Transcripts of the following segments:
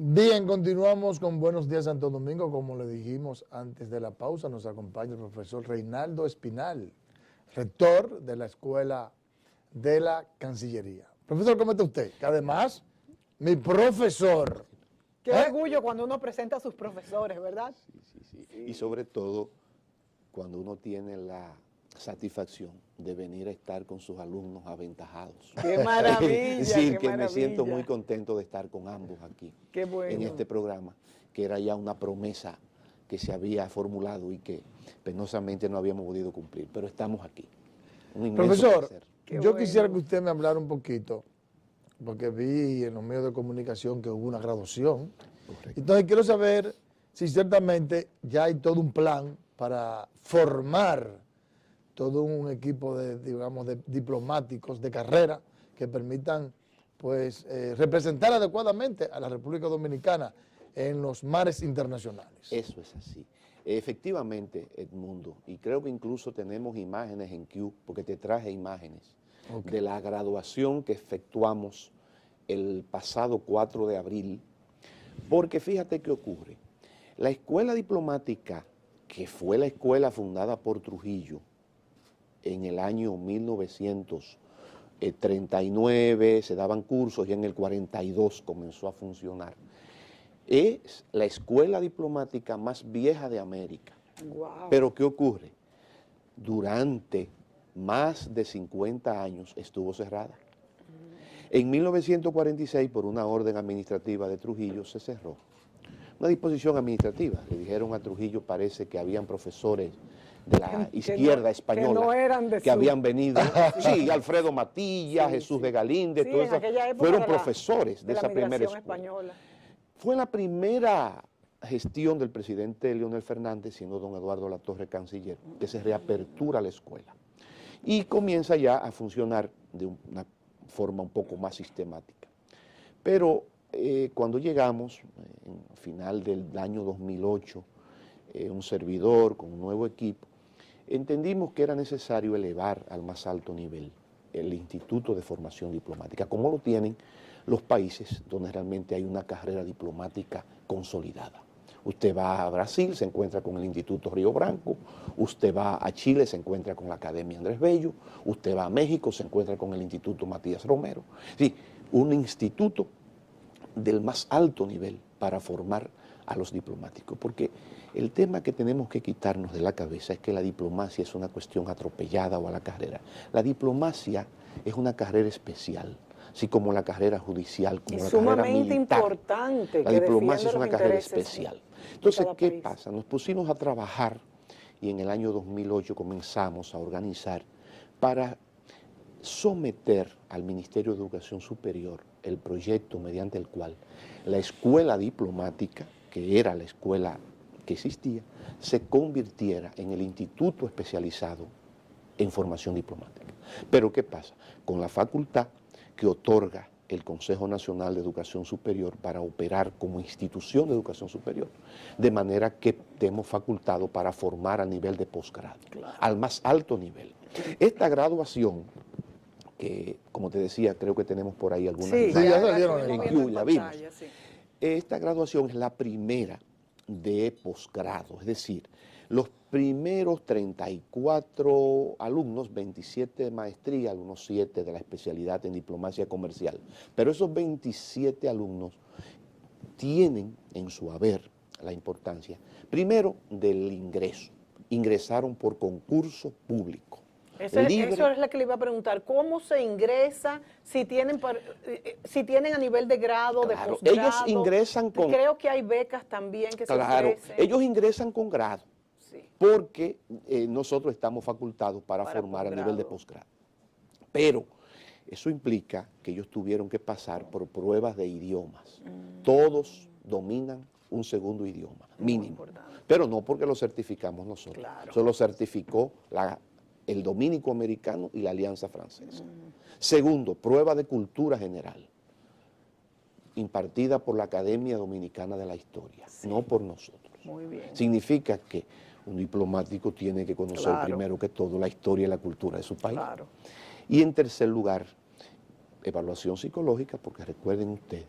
Bien, continuamos con Buenos Días Santo Domingo. Como le dijimos antes de la pausa, nos acompaña el profesor Reinaldo Espinal, rector de la Escuela de la Cancillería. Profesor, ¿cómo está usted? Que además, mi profesor. Qué orgullo cuando uno presenta a sus profesores, ¿verdad? Sí. Y sobre todo, cuando uno tiene la satisfacción de venir a estar con sus alumnos aventajados. ¡Qué maravilla! Es decir, qué que maravilla. me siento muy contento de estar con ambos aquí. Qué bueno. En este programa, que era ya una promesa que se había formulado y que penosamente no habíamos podido cumplir, pero estamos aquí. Un inmenso Profesor, placer. yo quisiera que usted me hablara un poquito, porque vi en los medios de comunicación que hubo una graduación. Correcto. Entonces quiero saber si ciertamente ya hay todo un plan para formar todo un equipo de, digamos, de diplomáticos de carrera que permitan, pues, representar adecuadamente a la República Dominicana en los mares internacionales. Eso es así. Efectivamente, Edmundo, y creo que incluso tenemos imágenes en Q, porque te traje imágenes de la graduación que efectuamos el pasado 4 de abril, porque fíjate qué ocurre. La escuela diplomática, que fue la escuela fundada por Trujillo en el año 1939, se daban cursos y en el 42 comenzó a funcionar. Es la escuela diplomática más vieja de América. Wow. Pero ¿qué ocurre? Durante más de 50 años estuvo cerrada. En 1946, por una orden administrativa de Trujillo, se cerró. Una disposición administrativa. Le dijeron a Trujillo, parece que habían profesores de la izquierda española que habían venido. Sí, Alfredo Matilla, Jesús de Galíndez, todos esos fueron profesores de esa primera escuela. Fue la primera gestión del presidente Leonel Fernández, siendo don Eduardo Latorre canciller, que se reapertura la escuela y comienza ya a funcionar de una forma un poco más sistemática. Pero cuando llegamos, al final del año 2008, un servidor con un nuevo equipo, entendimos que era necesario elevar al más alto nivel el Instituto de Formación Diplomática, como lo tienen los países donde realmente hay una carrera diplomática consolidada. Usted va a Brasil, se encuentra con el Instituto Río Branco, usted va a Chile, se encuentra con la Academia Andrés Bello, usted va a México, se encuentra con el Instituto Matías Romero. Sí, un instituto del más alto nivel para formar a los diplomáticos, porque el tema que tenemos que quitarnos de la cabeza es que la diplomacia es una cuestión atropellada o a la carrera. La diplomacia es una carrera especial, así como la carrera judicial, como la carrera militar. Sumamente importante. La diplomacia es una carrera especial. Entonces, ¿qué pasa? Nos pusimos a trabajar y en el año 2008 comenzamos a organizar para someter al Ministerio de Educación Superior el proyecto mediante el cual la escuela diplomática, que era la escuela que existía, se convirtiera en el instituto especializado en formación diplomática. Pero ¿qué pasa? Con la facultad que otorga el Consejo Nacional de Educación Superior para operar como institución de educación superior, de manera que estemos facultados para formar a nivel de posgrado, al más alto nivel. Esta graduación, que como te decía, creo que tenemos por ahí algunas ya salieron en Q, la vimos. Esta graduación es la primera de posgrado, es decir, los primeros 34 alumnos, 27 de maestría, algunos 7 de la especialidad en diplomacia comercial, pero esos 27 alumnos tienen en su haber la importancia, primero del ingreso, ingresaron por concurso público. Eso es la que le iba a preguntar, ¿cómo se ingresa? Si tienen a nivel de grado, Claro, de posgrado. ellos ingresan con... Creo que hay becas también que se ofrecen. Ellos ingresan con grado, porque nosotros estamos facultados para formar a nivel de posgrado. Pero eso implica que ellos tuvieron que pasar por pruebas de idiomas. Todos dominan un segundo idioma, mínimo. Pero no porque lo certificamos nosotros. Eso lo certificó el Dominico Americano y la Alianza Francesa. Segundo, prueba de cultura general, impartida por la Academia Dominicana de la Historia, no por nosotros. Muy bien. Significa que un diplomático tiene que conocer primero que todo la historia y la cultura de su país. Y en tercer lugar, evaluación psicológica, porque recuerden ustedes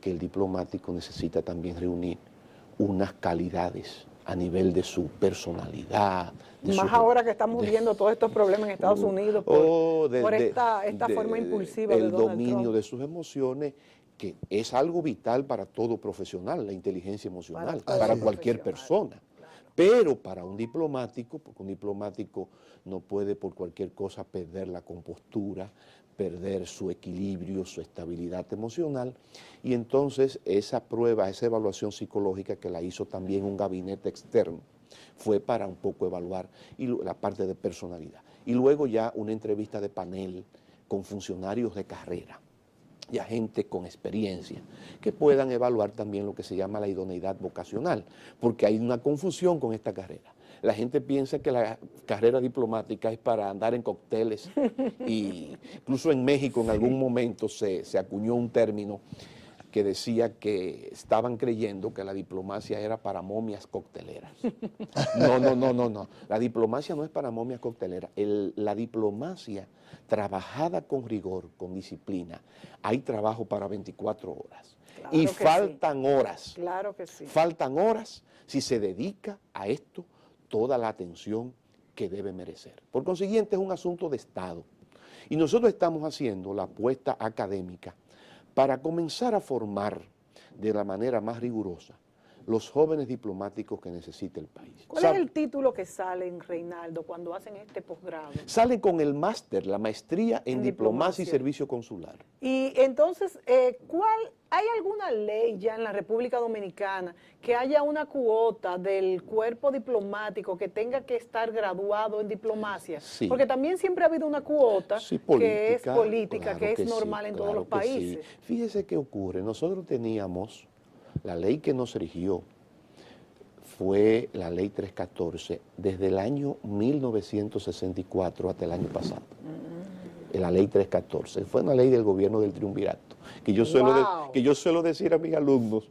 que el diplomático necesita también reunir unas calidades a nivel de su personalidad. Más ahora que estamos viendo todos estos problemas en Estados Unidos por esta forma impulsiva de el Donald dominio Trump. de sus emociones, que es algo vital para todo profesional, la inteligencia emocional, para cualquier persona. Claro. Pero para un diplomático, porque un diplomático no puede por cualquier cosa perder la compostura, perder su equilibrio, su estabilidad emocional, y entonces esa prueba, esa evaluación psicológica que la hizo también un gabinete externo, fue para un poco evaluar la parte de personalidad. Y luego ya una entrevista de panel con funcionarios de carrera y a gente con experiencia, que puedan evaluar también lo que se llama la idoneidad vocacional, porque hay una confusión con esta carrera. La gente piensa que la carrera diplomática es para andar en cócteles, y incluso en México en algún momento se acuñó un término que decía que estaban creyendo que la diplomacia era para momias cocteleras. No. La diplomacia no es para momias cocteleras. La diplomacia trabajada con rigor, con disciplina, hay trabajo para 24 horas. Claro y que faltan horas. Claro que sí. Faltan horas si se dedica a esto toda la atención que debe merecer. Por consiguiente, es un asunto de Estado. Y nosotros estamos haciendo la apuesta académica para comenzar a formar de la manera más rigurosa los jóvenes diplomáticos que necesita el país. ¿Cuál es el título que sale en Reinaldo cuando hacen este posgrado? Sale con el máster, la maestría en diplomacia y servicio consular. Y entonces, ¿hay alguna ley ya en la República Dominicana que haya una cuota del cuerpo diplomático que tenga que estar graduado en diplomacia? Sí. Porque también siempre ha habido una cuota Sí, que es política, claro que es sí, normal en todos claro los que sí. países. Fíjese qué ocurre. Nosotros teníamos, la ley que nos rigió fue la ley 314 desde el año 1964 hasta el año pasado. La ley 314. Fue una ley del gobierno del triunvirato, que yo suelo decir a mis alumnos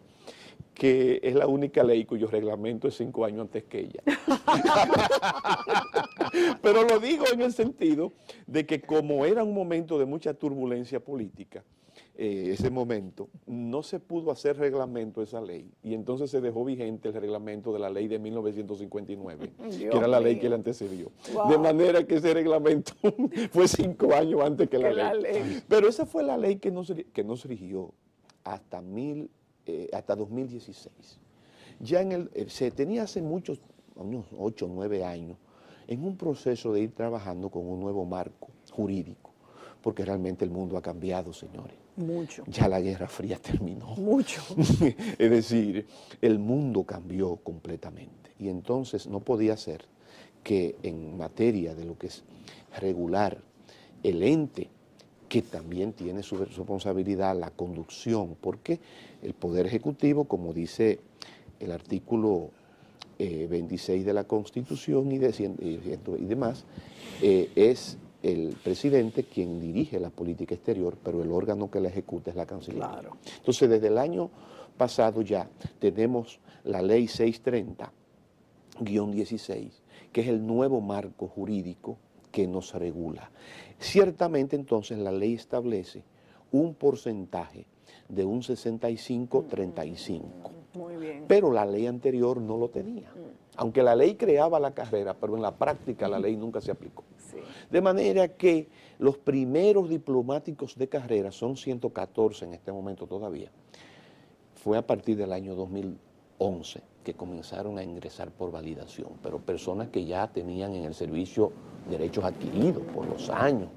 que es la única ley cuyo reglamento es 5 años antes que ella. Pero lo digo en el sentido de que como era un momento de mucha turbulencia política, ese momento, no se pudo hacer reglamento de esa ley, y entonces se dejó vigente el reglamento de la ley de 1959, que era la ley que le antecedió. Wow. De manera que ese reglamento fue 5 años antes que la ley. Pero esa fue la ley que nos rigió hasta 2016. Ya se tenía hace muchos, unos 8 o 9 años, en un proceso de ir trabajando con un nuevo marco jurídico, porque realmente el mundo ha cambiado, señores. Mucho. Ya la Guerra Fría terminó. Mucho. Es decir, el mundo cambió completamente. Y entonces no podía ser que en materia de lo que es regular el ente, que también tiene su responsabilidad, la conducción, porque el Poder Ejecutivo, como dice el artículo 26 de la Constitución y demás, es el presidente quien dirige la política exterior, pero el órgano que la ejecuta es la Cancillería. Claro. Entonces, desde el año pasado ya tenemos la Ley 630-16, que es el nuevo marco jurídico que nos regula. Ciertamente, entonces, la ley establece un porcentaje de un 65-35. Muy bien. Pero la ley anterior no lo tenía. Aunque la ley creaba la carrera, pero en la práctica la ley nunca se aplicó. Sí. De manera que los primeros diplomáticos de carrera, son 114 en este momento todavía, fue a partir del año 2011 que comenzaron a ingresar por validación, pero personas que ya tenían en el servicio derechos adquiridos por los años,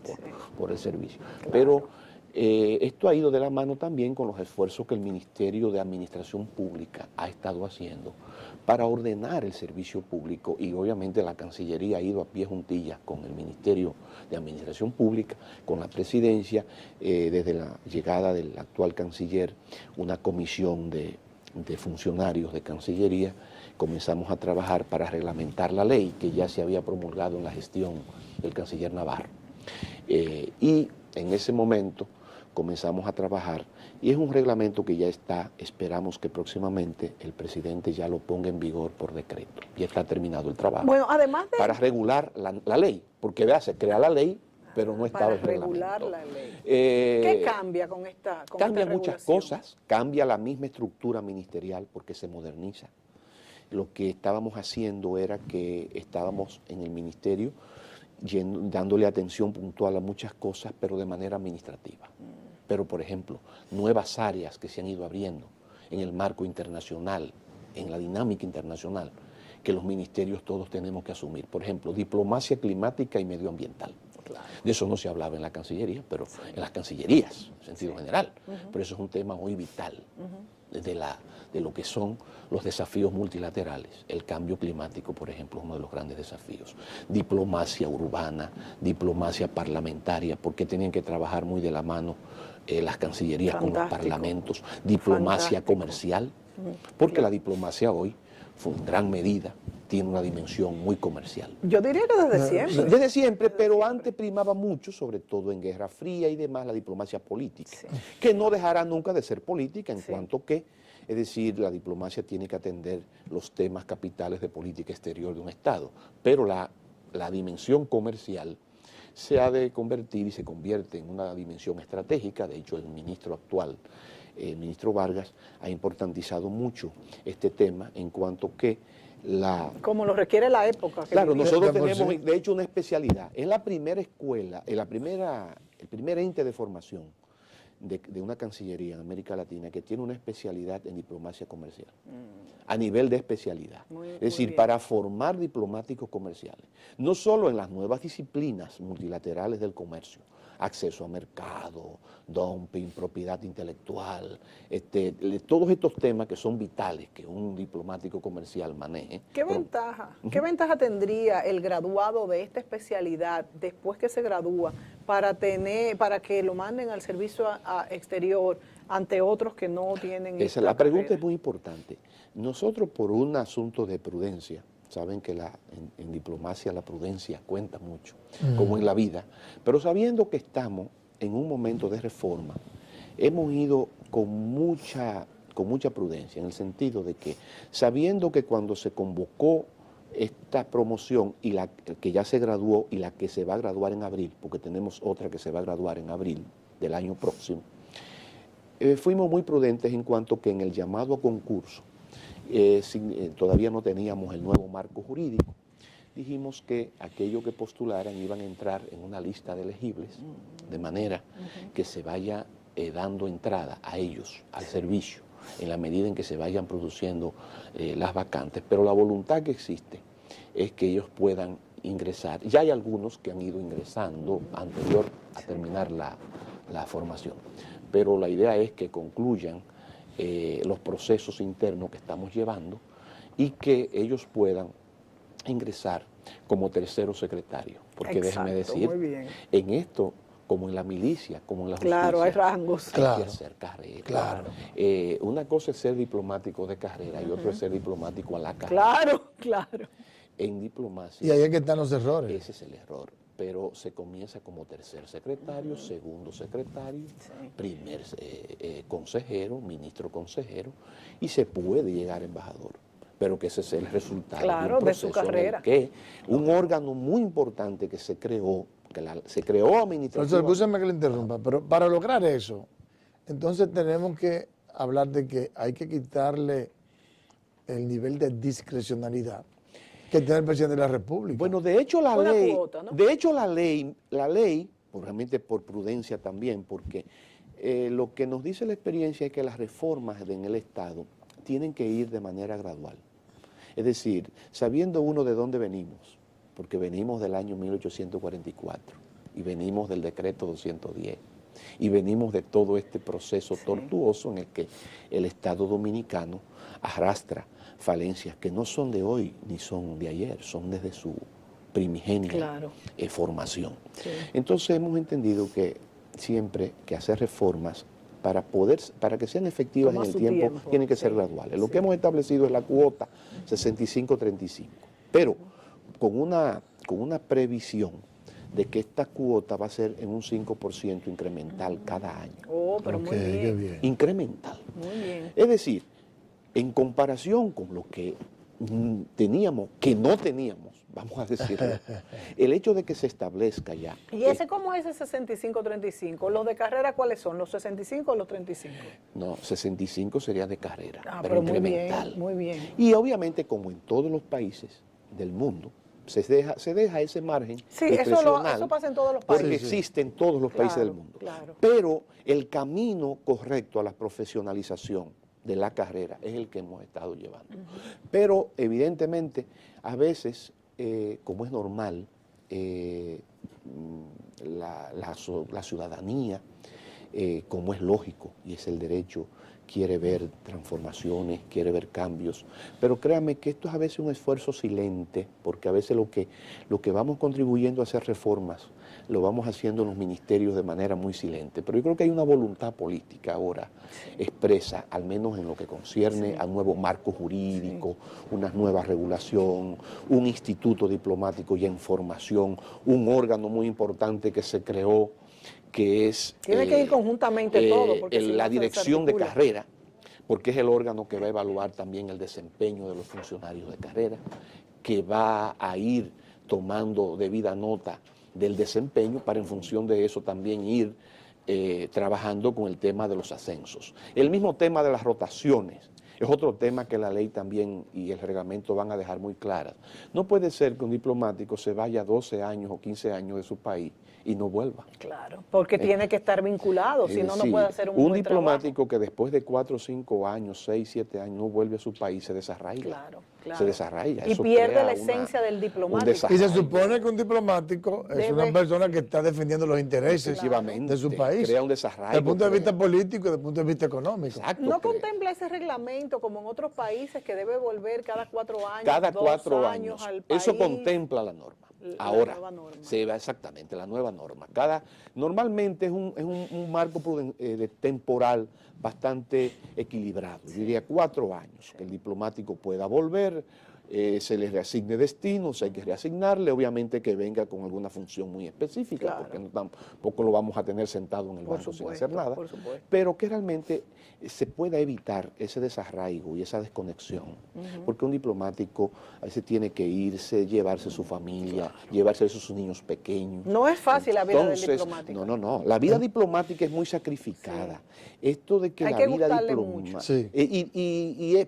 por el servicio. Claro. Pero esto ha ido de la mano también con los esfuerzos que el Ministerio de Administración Pública ha estado haciendo para ordenar el servicio público, y obviamente la Cancillería ha ido a pie juntillas con el Ministerio de Administración Pública, con la Presidencia, desde la llegada del actual canciller, una comisión de funcionarios de Cancillería, comenzamos a trabajar para reglamentar la ley que ya se había promulgado en la gestión del canciller Navarro. Y en ese momento comenzamos a trabajar, y es un reglamento que ya está, esperamos que próximamente el presidente ya lo ponga en vigor por decreto. Ya está terminado el trabajo. Bueno, además de... Para regular la ley, porque vea, se crea la ley pero no estaba el Para regular reglamento. la ley. Eh, ¿Qué cambia con esta Cambian muchas regulación? cosas, cambia la misma estructura ministerial porque se moderniza. Lo que estábamos haciendo era que estábamos en el ministerio dándole atención puntual a muchas cosas, pero de manera administrativa. Pero, por ejemplo, nuevas áreas que se han ido abriendo en el marco internacional, en la dinámica internacional, que los ministerios todos tenemos que asumir. Por ejemplo, diplomacia climática y medioambiental. Claro. De eso no se hablaba en la Cancillería, pero en las cancillerías, en sentido general. Pero eso es un tema muy vital de lo que son los desafíos multilaterales. El cambio climático, por ejemplo, es uno de los grandes desafíos. Diplomacia urbana, diplomacia parlamentaria, porque tienen que trabajar muy de la mano las cancillerías con los parlamentos. Diplomacia comercial, porque la diplomacia hoy, en gran medida, tiene una dimensión muy comercial. Yo diría que desde siempre. Desde siempre, pero antes primaba mucho, sobre todo en Guerra Fría y demás, la diplomacia política, que no dejará nunca de ser política en cuanto que, es decir, la diplomacia tiene que atender los temas capitales de política exterior de un Estado, pero la dimensión comercial se ha de convertir y se convierte en una dimensión estratégica. De hecho, el ministro actual, el ministro Vargas, ha importantizado mucho este tema en cuanto que como lo requiere la época. Claro, nosotros tenemos, de hecho, una especialidad. Es la primera escuela, el primer ente de formación de una cancillería en América Latina que tiene una especialidad en diplomacia comercial, a nivel de especialidad. Es decir, para formar diplomáticos comerciales, no solo en las nuevas disciplinas multilaterales del comercio, acceso a mercado, dumping, propiedad intelectual, todos estos temas que son vitales que un diplomático comercial maneje. ¿Qué ventaja tendría el graduado de esta especialidad después que se gradúa para que lo manden al servicio exterior ante otros que no tienen La pregunta es muy importante. Nosotros, por un asunto de prudencia, saben que en diplomacia la prudencia cuenta mucho, como en la vida, pero sabiendo que estamos en un momento de reforma, hemos ido con mucha prudencia, en el sentido de que, sabiendo que cuando se convocó esta promoción y la que ya se graduó y la que se va a graduar en abril, porque tenemos otra que se va a graduar en abril del año próximo, fuimos muy prudentes en cuanto que en el llamado a concurso, todavía no teníamos el nuevo marco jurídico, dijimos que aquellos que postularan iban a entrar en una lista de elegibles, de manera que se vaya dando entrada a ellos, al servicio, en la medida en que se vayan produciendo las vacantes, pero la voluntad que existe es que ellos puedan ingresar. Ya hay algunos que han ido ingresando anterior a terminar la formación, pero la idea es que concluyan los procesos internos que estamos llevando y que ellos puedan ingresar como tercero secretario, porque déjeme decir, en esto, como en la milicia, como en la justicia, claro, hay rangos. Hay que hacer carrera. Claro. Una cosa es ser diplomático de carrera y otra es ser diplomático a la carrera. Claro. En diplomacia. Y ahí es que están los errores. Ese es el error. Pero se comienza como tercer secretario, segundo secretario, primer consejero, ministro consejero, y se puede llegar a embajador. Pero que ese es el resultado de un proceso de su carrera. en el que un órgano muy importante que se creó administrativamente. Profesor, escúchame que le interrumpa, pero para lograr eso, entonces tenemos que hablar de que hay que quitarle el nivel de discrecionalidad que tiene el presidente de la República. Bueno, de hecho la una ley, cuota, ¿no? de hecho la ley, realmente por prudencia también, porque lo que nos dice la experiencia es que las reformas en el Estado tienen que ir de manera gradual. Es decir, sabiendo uno de dónde venimos, porque venimos del año 1844 y venimos del decreto 210 y venimos de todo este proceso tortuoso en el que el Estado dominicano arrastra falencias que no son de hoy ni son de ayer, son desde su primigenia formación. Entonces hemos entendido que siempre que hacer reformas para que sean efectivas en el tiempo, tienen que ser graduales. Lo que hemos establecido es la cuota 65-35, pero con una previsión de que esta cuota va a ser en un 5% incremental cada año. Pero muy bien. Incremental. Muy bien. Es decir, en comparación con lo que teníamos, que no teníamos, vamos a decirlo, el hecho de que se establezca ya. ¿Y ese cómo es ese 65-35? ¿Los de carrera cuáles son? ¿Los 65 o los 35? No, 65 sería de carrera, pero pero muy incremental. bien, muy bien. Y obviamente, como en todos los países del mundo, se deja ese margen Sí, discrecional, eso pasa en todos los porque países. existe en todos los países del mundo. Claro. Pero el camino correcto a la profesionalización de la carrera es el que hemos estado llevando. Pero evidentemente, a veces, como es normal, la ciudadanía, como es lógico y es el derecho, quiere ver transformaciones, quiere ver cambios, pero créanme que esto es a veces un esfuerzo silente, porque a veces lo que vamos contribuyendo a hacer reformas, lo vamos haciendo en los ministerios de manera muy silente, pero yo creo que hay una voluntad política ahora expresa, al menos en lo que concierne al nuevo marco jurídico, una nueva regulación, un instituto diplomático ya en formación, un órgano muy importante que se creó, que es tiene que ir conjuntamente todo, porque la dirección de carrera, porque es el órgano que va a evaluar también el desempeño de los funcionarios de carrera, que va a ir tomando debida nota del desempeño para en función de eso también ir trabajando con el tema de los ascensos. El mismo tema de las rotaciones es otro tema que la ley también y el reglamento van a dejar muy claras. No puede ser que un diplomático se vaya 12 años o 15 años de su país y no vuelva. Claro, porque tiene que estar vinculado, si no, no puede hacer un buen diplomático trabajo. que después de 4 o 5 años, 6, 7 años no vuelve a su país, se desarraiga. Claro. Se desarraiga. Y Eso pierde crea la esencia del diplomático. Y se supone que un diplomático es una persona que está defendiendo los intereses de su país. Crea un desarraigo. Desde el punto de vista político y desde el punto de vista económico. Exacto, ¿No contempla ese reglamento como en otros países que debe volver cada 4 años? Cada 4 2 años. al país? Eso contempla la norma. Ahora, nueva norma. se va exactamente la nueva norma. Normalmente es un marco temporal bastante equilibrado. Yo diría 4 años, que el diplomático pueda volver, se le reasigne destino, hay que reasignarle, obviamente que venga con alguna función muy específica, porque tampoco lo vamos a tener sentado en el banco sin hacer nada, pero que realmente se pueda evitar ese desarraigo y esa desconexión, porque un diplomático a veces tiene que irse, llevarse su familia, llevarse a sus niños pequeños. No es fácil la vida del diplomático. No, la vida diplomática es muy sacrificada. Esto de que hay la que vida diplomática...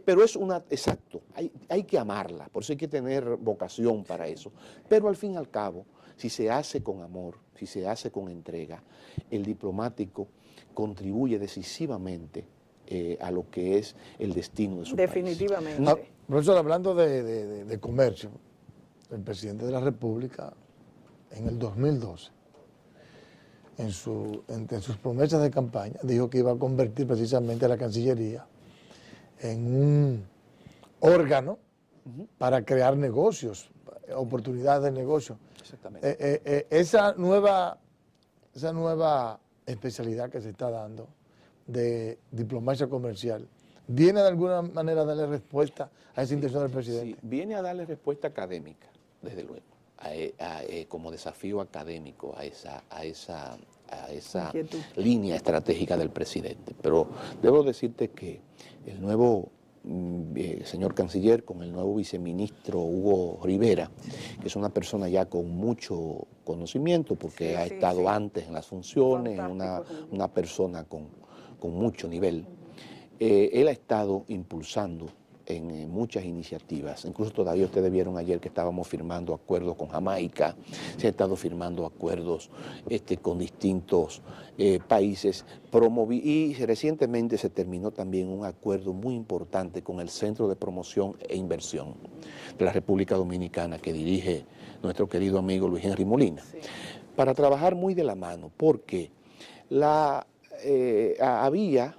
pero es exacto, hay que amarla, por eso hay que tener vocación para eso. Pero al fin y al cabo, si se hace con amor, si se hace con entrega, el diplomático contribuye decisivamente a lo que es el destino de su país. Definitivamente. Profesor, hablando de comercio, el presidente de la República en el 2012, entre sus promesas de campaña, dijo que iba a convertir precisamente a la Cancillería en un órgano para crear negocios, oportunidades de negocio. Exactamente. Esa nueva especialidad que se está dando de diplomacia comercial, ¿viene de alguna manera a darle respuesta a esa intención del presidente? Sí, viene a darle respuesta académica, desde luego, como desafío académico a esa línea estratégica del presidente. Pero debo decirte que el nuevo señor canciller, con el nuevo viceministro Hugo Rivera, que es una persona ya con mucho conocimiento, porque ha estado antes en las funciones, una persona con mucho nivel. Él ha estado impulsando en muchas iniciativas, incluso todavía ustedes vieron ayer que estábamos firmando acuerdos con Jamaica, se ha estado firmando acuerdos con distintos países, y recientemente se terminó también un acuerdo muy importante con el Centro de Promoción e Inversión de la República Dominicana que dirige nuestro querido amigo Luis Henry Molina, para trabajar muy de la mano, porque había...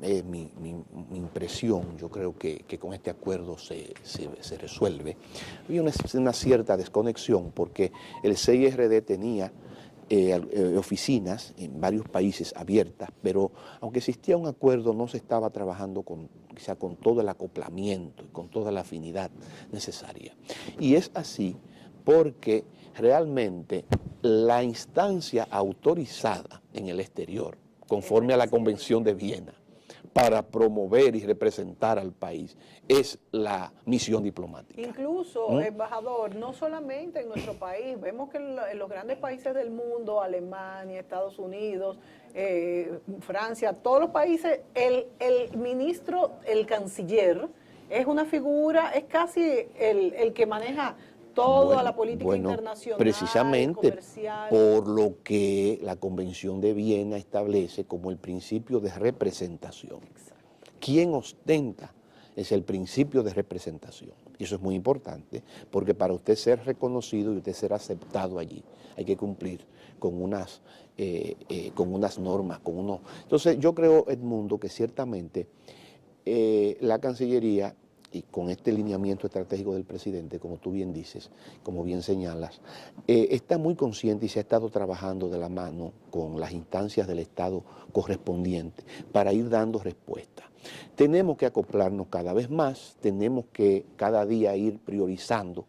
mi impresión, yo creo que con este acuerdo se resuelve. Había una cierta desconexión porque el CIRD tenía oficinas en varios países abiertas, pero aunque existía un acuerdo no se estaba trabajando quizá con todo el acoplamiento y con toda la afinidad necesaria. Y es así porque realmente la instancia autorizada en el exterior, conforme a la Convención de Viena, para promover y representar al país es la misión diplomática. Incluso, embajador, no solamente en nuestro país, vemos que en los grandes países del mundo, Alemania, Estados Unidos, Francia, todos los países, el ministro, el canciller, es una figura, es casi el que maneja toda la política internacional, precisamente comercial. Por lo que la Convención de Viena establece como el principio de representación. Exacto. ¿Quién ostenta? Es el principio de representación. Y eso es muy importante, porque para usted ser reconocido y usted ser aceptado allí, hay que cumplir con unas normas, con unos... Entonces yo creo, Edmundo, que ciertamente la Cancillería, y con este lineamiento estratégico del presidente, como tú bien dices, como bien señalas, está muy consciente y se ha estado trabajando de la mano con las instancias del Estado correspondientes para ir dando respuesta. Tenemos que acoplarnos cada vez más, tenemos que cada día ir priorizando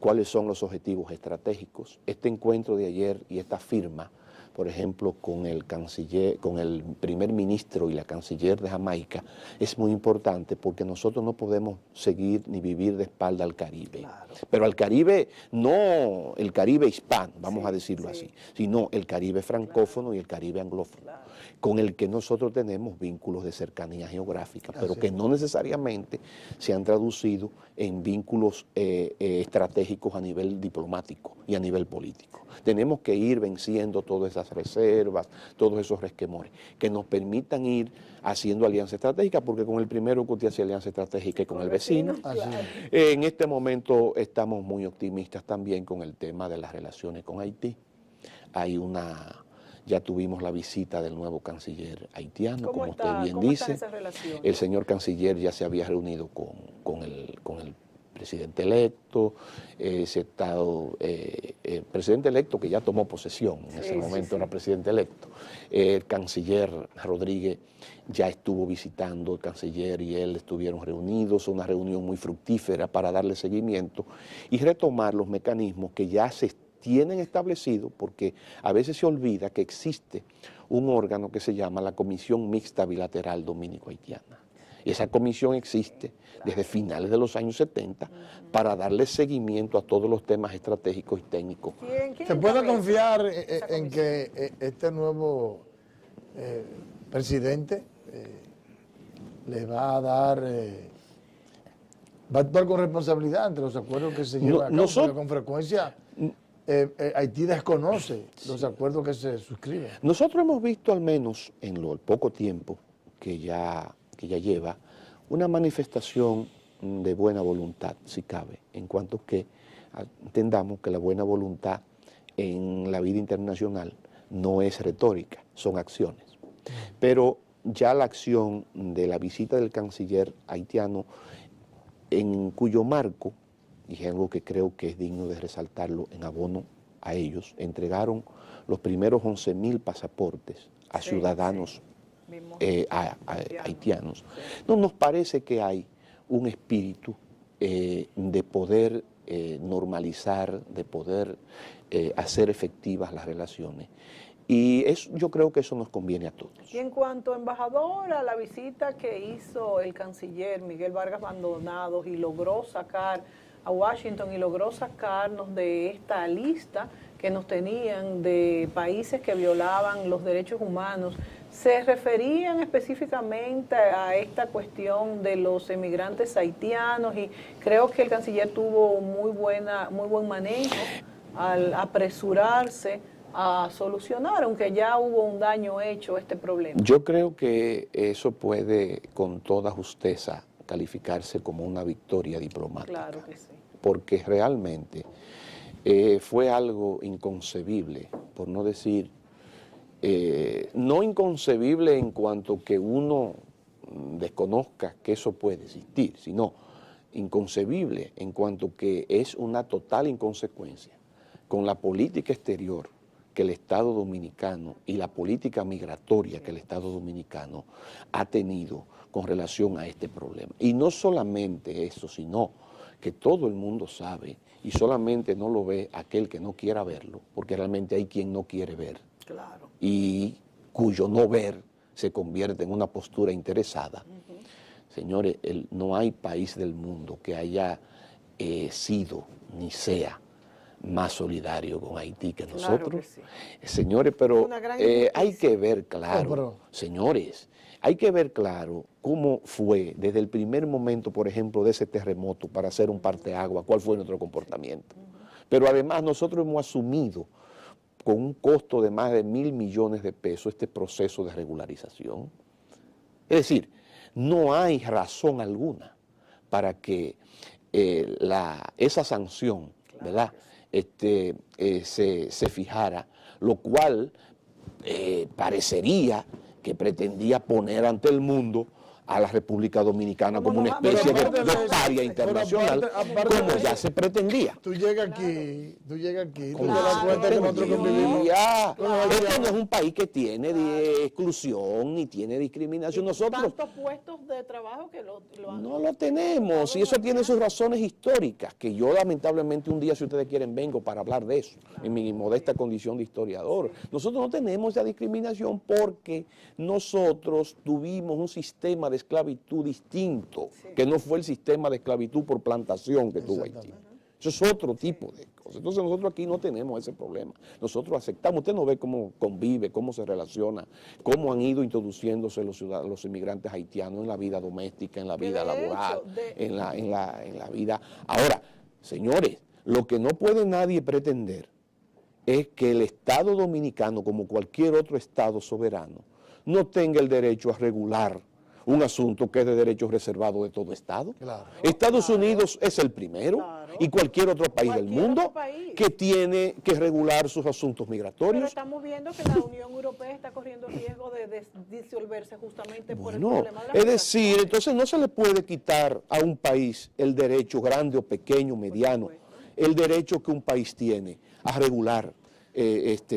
cuáles son los objetivos estratégicos. Este encuentro de ayer y esta firma, por ejemplo, con el canciller, con el primer ministro y la canciller de Jamaica, es muy importante porque nosotros no podemos seguir ni vivir de espalda al Caribe. Claro. Pero al Caribe, no el Caribe hispano, vamos a decirlo así, sino el Caribe francófono y el Caribe anglófono, con el que nosotros tenemos vínculos de cercanía geográfica, pero que no necesariamente se han traducido en vínculos estratégicos a nivel diplomático y a nivel político. Tenemos que ir venciendo todas esas reservas, todos esos resquemores, que nos permitan ir haciendo alianza estratégica, porque con el primero que usted hace alianza estratégica y con el vecino. Claro. En este momento estamos muy optimistas también con el tema de las relaciones con Haití. Ya tuvimos la visita del nuevo canciller haitiano, como usted bien dice. El señor canciller ya se había reunido con el presidente electo, presidente electo que ya tomó posesión, en ese momento era presidente electo. El canciller Rodríguez ya estuvo visitando, el canciller y él estuvieron reunidos, una reunión muy fructífera para darle seguimiento y retomar los mecanismos que ya se tienen establecidos, porque a veces se olvida que existe un órgano que se llama la Comisión Mixta Bilateral Dominico-Haitiana. Y esa comisión existe desde finales de los años 70 para darle seguimiento a todos los temas estratégicos y técnicos. ¿Se puede confiar en que este nuevo presidente le va a dar, va a actuar con responsabilidad entre los acuerdos que se llevan a cabo? Porque con frecuencia Haití desconoce los acuerdos que se suscriben. Nosotros hemos visto, al menos en el poco tiempo que ya lleva, una manifestación de buena voluntad, si cabe, en cuanto que entendamos que la buena voluntad en la vida internacional no es retórica, son acciones. Pero ya la acción de la visita del canciller haitiano, en cuyo marco, y es algo que creo que es digno de resaltarlo en abono a ellos, entregaron los primeros 11.000 pasaportes a ciudadanos haitianos. No, nos parece que hay un espíritu de poder normalizar, de poder hacer efectivas las relaciones. Y yo creo que eso nos conviene a todos. Y en cuanto, embajador, a la visita que hizo el canciller Miguel Vargas Maldonado y logró sacar a Washington y logró sacarnos de esta lista que nos tenían de países que violaban los derechos humanos, ¿se referían específicamente a esta cuestión de los emigrantes haitianos? Y creo que el canciller tuvo muy buen manejo al apresurarse a solucionar, aunque ya hubo un daño hecho a este problema. Yo creo que eso puede con toda justeza calificarse como una victoria diplomática. Claro que sí. Porque realmente fue algo inconcebible, por no decir, no inconcebible en cuanto que uno desconozca que eso puede existir, sino inconcebible en cuanto que es una total inconsecuencia con la política exterior que el Estado Dominicano y la política migratoria que el Estado Dominicano ha tenido con relación a este problema. Y no solamente eso, sino que todo el mundo sabe y solamente no lo ve aquel que no quiera verlo, porque realmente hay quien no quiere ver. Claro. Y cuyo no ver se convierte en una postura interesada. Señores, no hay país del mundo que haya sido ni sea más solidario con Haití que nosotros. Claro que sí. Señores, pero Una gran hay injusticia. que ver claro, señores, hay que ver claro cómo fue desde el primer momento, por ejemplo, de ese terremoto para hacer un parteaguas, cuál fue nuestro comportamiento. Pero además nosotros hemos asumido con un costo de más de 1.000 millones de pesos este proceso de regularización. Es decir, no hay razón alguna para que esa sanción, ¿verdad?, se fijara, lo cual parecería que pretendía poner ante el mundo a la República Dominicana como una especie de paria internacional, como ya se pretendía. Tú llegas aquí, tú te Como das se cuenta que nosotros convivimos. Este no es un país que tiene exclusión ni tiene discriminación. Nosotros Tantos puestos de trabajo que lo han... no lo tenemos, y eso tiene sus razones históricas, que yo lamentablemente un día, si ustedes quieren, vengo para hablar de eso, en mi modesta condición de historiador. Nosotros no tenemos esa discriminación porque nosotros tuvimos un sistema de esclavitud distinto, que no fue el sistema de esclavitud por plantación que tuvo Haití. Eso es otro tipo de cosas. Entonces nosotros aquí no tenemos ese problema. Nosotros aceptamos. Usted no ve cómo convive, cómo se relaciona, cómo han ido introduciéndose los inmigrantes haitianos en la vida doméstica, en la vida laboral, en la vida. Ahora, señores, lo que no puede nadie pretender es que el Estado dominicano, como cualquier otro Estado soberano, no tenga el derecho a regular un asunto que es de derecho reservado de todo Estado. Claro. Estados Unidos es el primero y cualquier otro país del mundo que tiene que regular sus asuntos migratorios. Pero estamos viendo que la Unión Europea está corriendo riesgo de disolverse justamente por el problema de la es decir, entonces no se le puede quitar a un país el derecho, grande o pequeño, mediano, el derecho que un país tiene a regular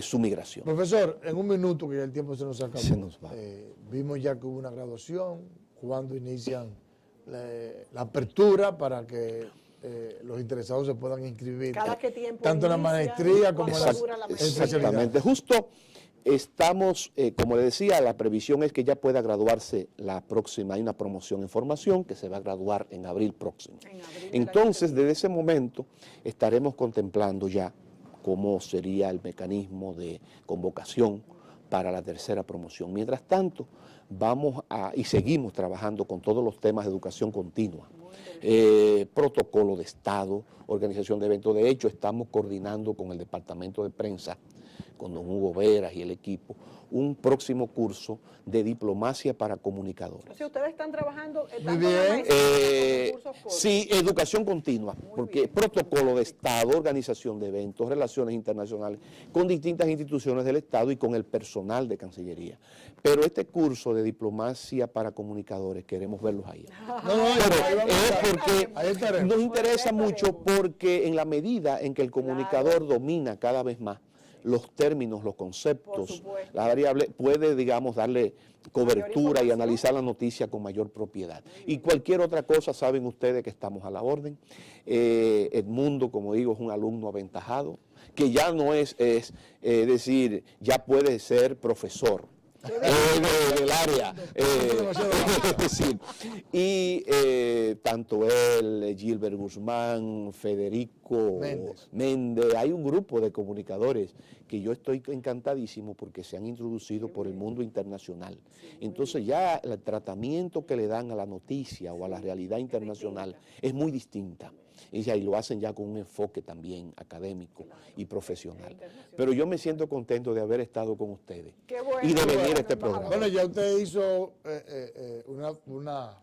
su migración. Profesor, en un minuto, que ya el tiempo se nos acabó, Se nos va. vimos ya que hubo una graduación, cuando inician la apertura para que los interesados se puedan inscribir, ¿Cada qué tiempo tanto en la inicia? maestría como en la dura la Exactamente, justo estamos, como le decía, la previsión es que ya pueda graduarse la próxima, hay una promoción en formación que se va a graduar en abril próximo. Entonces, desde ese momento estaremos contemplando ya cómo sería el mecanismo de convocación para la tercera promoción. Mientras tanto, y seguimos trabajando con todos los temas de educación continua, protocolo de Estado, organización de eventos. De hecho, estamos coordinando con el Departamento de Prensa, con don Hugo Veras y el equipo, un próximo curso de diplomacia para comunicadores. O sea, ustedes están trabajando... Muy bien. Sí, educación continua, porque protocolo de Estado, organización de eventos, relaciones internacionales, con distintas instituciones del Estado y con el personal de Cancillería. Pero este curso de diplomacia para comunicadores, queremos verlos ahí. Porque nos interesa mucho, porque en la medida en que el comunicador domina cada vez más los términos, los conceptos, la variable, puede, digamos, darle cobertura y analizar la noticia con mayor propiedad. Y cualquier otra cosa, saben ustedes que estamos a la orden. Edmundo, como digo, es un alumno aventajado, que ya no es decir, ya puede ser profesor del área. Sí. Y tanto él, Gilbert Guzmán, Federico Méndez, hay un grupo de comunicadores que yo estoy encantadísimo porque se han introducido por el mundo internacional. Entonces ya el tratamiento que le dan a la noticia o a la realidad internacional es muy distinta. Y lo hacen ya con un enfoque también académico y profesional. Pero yo me siento contento de haber estado con ustedes y de venir a este programa. Bueno, ya usted hizo una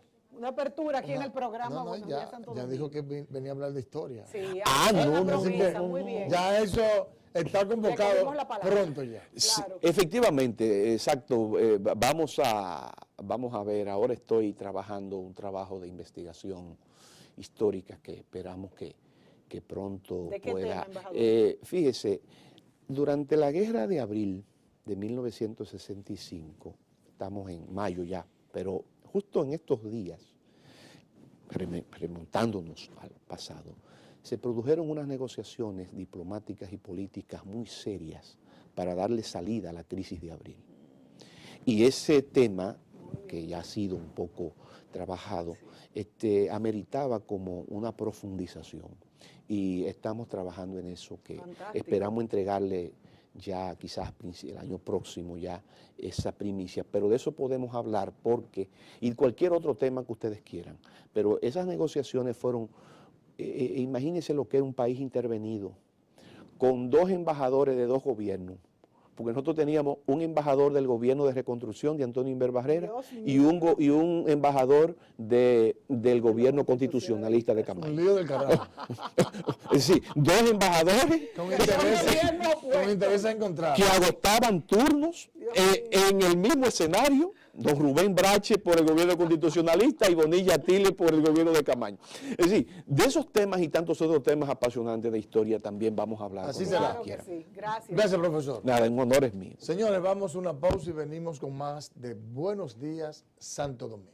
apertura aquí en el programa. No, ya dijo que venía a hablar de historia. Sí, muy bien. Ya eso está convocado pronto ya. Claro. Efectivamente, exacto. Vamos a ver, ahora estoy trabajando un trabajo de investigación histórica que esperamos que pronto ¿De qué pueda. tema, embajador? Fíjese, durante la guerra de abril de 1965, estamos en mayo ya, pero justo en estos días, remontándonos al pasado, se produjeron unas negociaciones diplomáticas y políticas muy serias para darle salida a la crisis de abril. Y ese tema, que ya ha sido un poco trabajado, ameritaba como una profundización. Y estamos trabajando en eso, que Fantástico. esperamos entregarle ya quizás el año próximo ya esa primicia, pero de eso podemos hablar porque, y cualquier otro tema que ustedes quieran, pero esas negociaciones fueron, imagínense lo que es un país intervenido, con 2 embajadores de 2 gobiernos, porque nosotros teníamos un embajador del gobierno de reconstrucción de Antonio Inver Barrera y un embajador del gobierno constitucionalista de Un Camaño. lío del carajo. Es decir, 2 embajadores con interés a encontrar. que agotaban turnos en el mismo escenario, don Rubén Brache por el gobierno constitucionalista y Bonilla Tile por el gobierno de Camaño. Es decir, de esos temas y tantos otros temas apasionantes de historia también vamos a hablar. Así con será. los que Claro que quieran. sí. Gracias. Gracias, profesor. Nada, en honor es mío. Señores, vamos a una pausa y venimos con más de Buenos Días, Santo Domingo.